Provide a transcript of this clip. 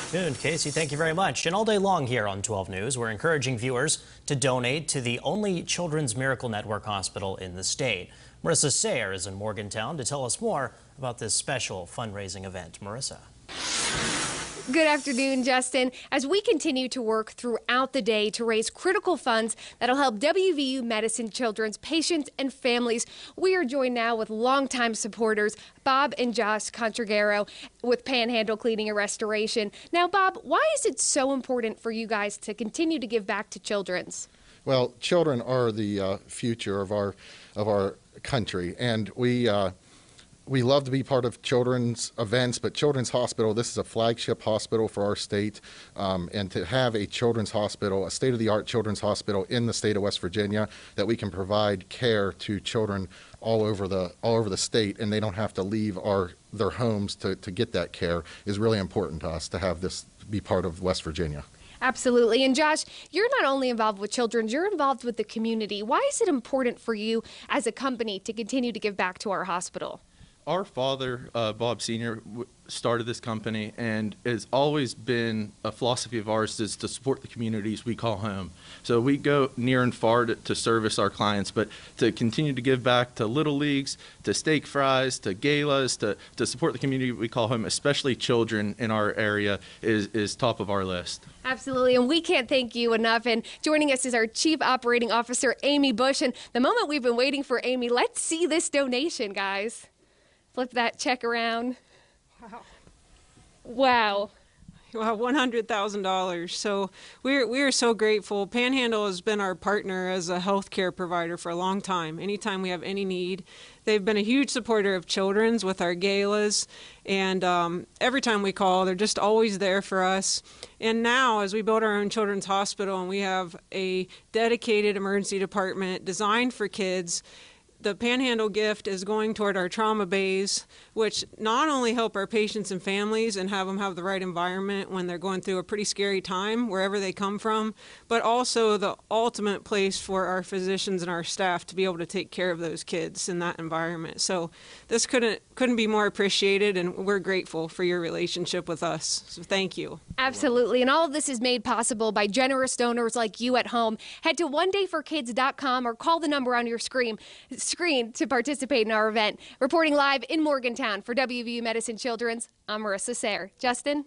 Good, Casey, thank you very much. And all day long here on 12 News, we're encouraging viewers to donate to the only Children's Miracle Network hospital in the state. Marissa Sayre is in Morgantown to tell us more about this special fundraising event. Marissa. Good afternoon, Justin. As we continue to work throughout the day to raise critical funds that'll help WVU Medicine Children's patients and families, we are joined now with longtime supporters Bob and Josh Contragaro with Panhandle Cleaning Restoration. Now, Bob, why is it so important for you guys to continue to give back to children's? Well, children are the future of our country, and we love to be part of children's events, but Children's Hospital, this is a flagship hospital for our state, and to have a children's hospital, a state-of-the-art children's hospital in the state of West Virginia that we can provide care to children all over the state, and they don't have to leave their homes to get that care, is really important to us to have this be part of West Virginia. Absolutely. And Josh, you're not only involved with children, you're involved with the community. Why is it important for you as a company to continue to give back to our hospital? Our father, Bob Sr., started this company, and it's always been a philosophy of ours is to support the communities we call home. So we go near and far to service our clients, but to continue to give back to Little Leagues, to steak fries, to galas, to support the community we call home, especially children in our area, is top of our list. Absolutely, and we can't thank you enough. And joining us is our Chief Operating Officer, Amy Bush. And the moment we've been waiting for, Amy, let's see this donation, guys. Flip that check around. Wow. Wow, $100,000. So we are so grateful. Panhandle has been our partner as a healthcare provider for a long time. Anytime we have any need, they've been a huge supporter of children's with our galas. And every time we call, they're just always there for us. And now, as we build our own children's hospital and we have a dedicated emergency department designed for kids, the Panhandle gift is going toward our trauma bays, which not only help our patients and families and have them have the right environment when they're going through a pretty scary time, wherever they come from, but also the ultimate place for our physicians and our staff to be able to take care of those kids in that environment. So this couldn't be more appreciated, and we're grateful for your relationship with us. So thank you. Absolutely. And all of this is made possible by generous donors like you at home. Head to onedayforkids.com or call the number on your screen to participate in our event. Reporting live in Morgantown for WVU Medicine Children's, I'm Marissa Sayre. Justin?